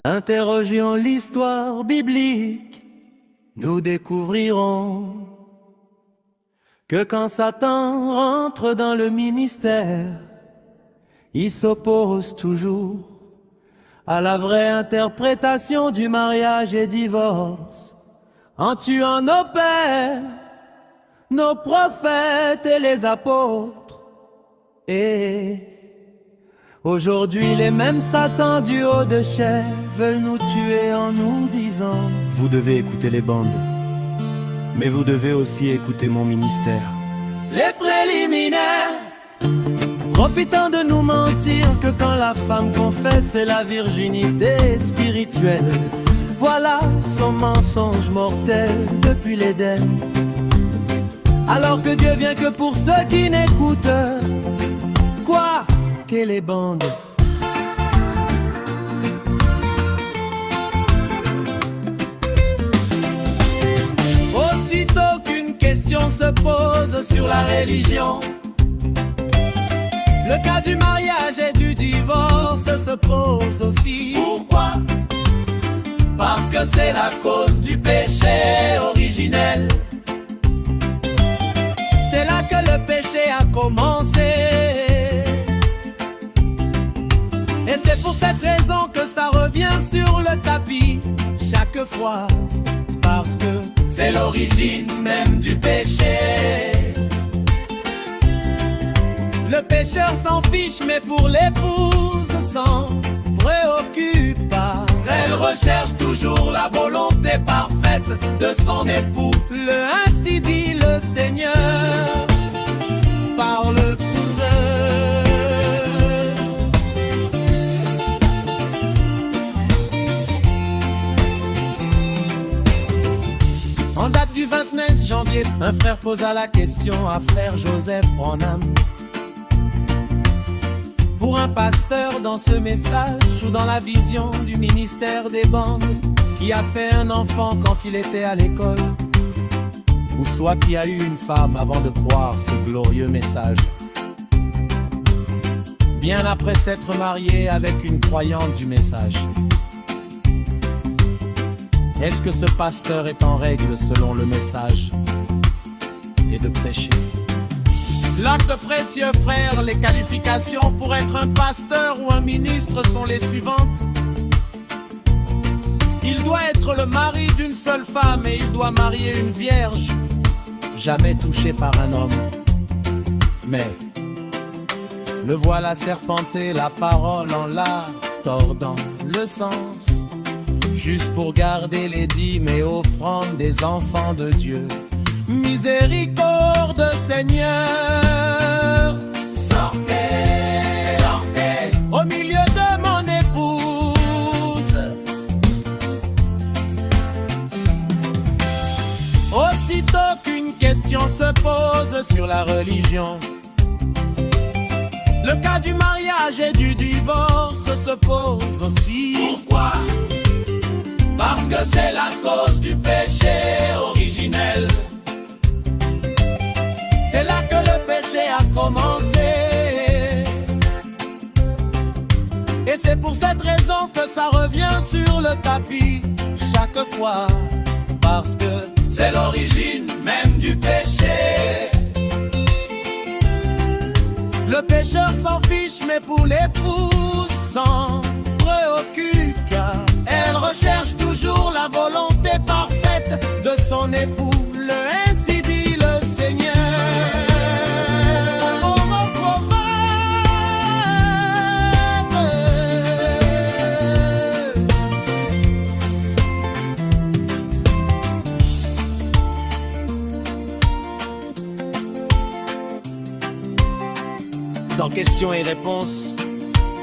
Interrogeons l'histoire biblique, nous découvrirons que quand Satan rentre dans le ministère, il s'oppose toujours à la vraie interprétation du mariage et divorce, en tuant nos pères, nos prophètes et les apôtres. Et aujourd'hui, les mêmes Satans du haut de chair veulent nous tuer en nous disant: vous devez écouter les bandes, mais vous devez aussi écouter mon ministère. Les préliminaires, profitant de nous mentir que quand la femme confesse, c'est la virginité spirituelle. Voilà son mensonge mortel depuis l'Éden. Alors que Dieu vient que pour ceux qui n'écoutent quoi que les bandes. Aussitôt qu'une question se pose sur la religion, le cas du mariage et du divorce se pose aussi. Pourquoi? Parce que c'est la cause du péché originel. C'est là que le péché a commencé. Et c'est pour cette raison que ça revient sur le tapis chaque fois. Parce que c'est l'origine même du péché. Le pécheur s'en fiche, mais pour l'épouse s'en préoccupe pas. Elle recherche toujours la volonté parfaite de son époux. Le ainsi dit le Seigneur par le En date du 29 janvier, un frère posa la question à frère Joseph Branham. Pour un pasteur, dans ce message ou dans la vision du ministère des bandes, qui a fait un enfant quand il était à l'école, ou soit qui a eu une femme avant de croire ce glorieux message, bien après s'être marié avec une croyante du message. Est-ce que ce pasteur est en règle selon le message et de prêcher? L'acte précieux, frère, les qualifications pour être un pasteur ou un ministre sont les suivantes. Il doit être le mari d'une seule femme et il doit marier une vierge, jamais touchée par un homme. Mais le voilà serpenter la parole en la tordant le sens, juste pour garder les dîmes et offrandes des enfants de Dieu. Miséricorde, Seigneur, sortez, sortez au milieu de mon épouse. Aussitôt qu'une question se pose sur la religion, le cas du mariage et du divorce se pose aussi. Pourquoi? Parce que c'est la cause du péché originel. C'est là que le péché a commencé. Et c'est pour cette raison que ça revient sur le tapis chaque fois. Parce que c'est l'origine même du péché. Le pécheur s'en fiche, mais pour l'épouse s'en préoccupe, car elle recherche toujours la volonté parfaite de son époux. Le ainsi dit le Seigneur. Oh mon prophète. Dans questions et réponses,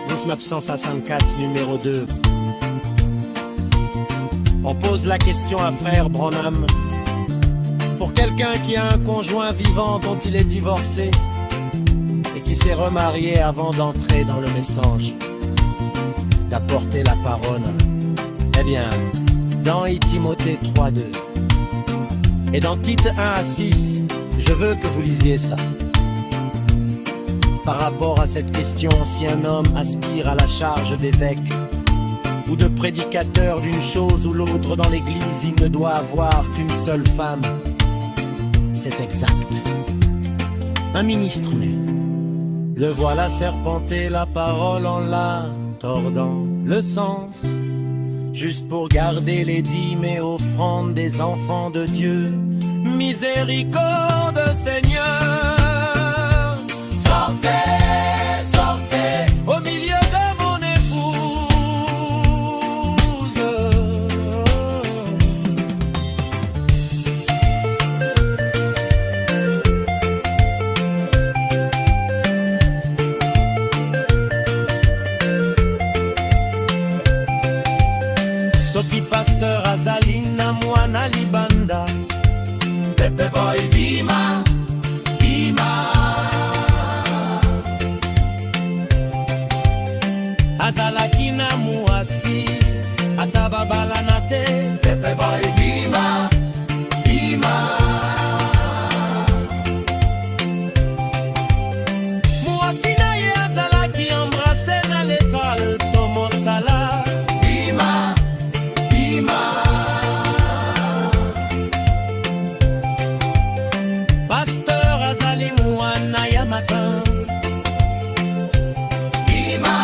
12964 numéro 2. On pose la question à frère Branham. Pour quelqu'un qui a un conjoint vivant dont il est divorcé et qui s'est remarié avant d'entrer dans le message, d'apporter la parole. Eh bien, dans Timothée 3:2 et dans Tite 1-6, je veux que vous lisiez ça. Par rapport à cette question, si un homme aspire à la charge d'évêque ou de prédicateur d'une chose ou l'autre dans l'église, il ne doit avoir qu'une seule femme. C'est exact. Un ministre né. Le voilà serpenter la parole en la tordant le sens, juste pour garder les dîmes et offrandes des enfants de Dieu. Miséricorde, Seigneur, sortez, sortez au milieu de mon épouse. Soki pasteur Azalina mwana libanda Pepe boy bima, bima Azalaki na muasi atababala na te Pepe boy bima, bima Muasi na ye azalaki embrase na l'école tomosala Bima, bima Pasteur azali mwana ya matin Bima,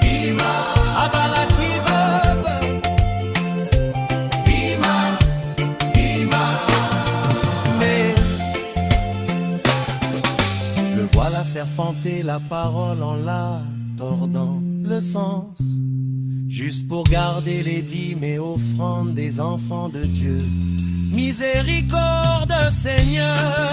bima Abalaki veuve Bima, bima Mais le voilà serpenter la parole en la tordant le sens, juste pour garder les dîmes et offrandes des enfants de Dieu. Miséricorde, Seigneur,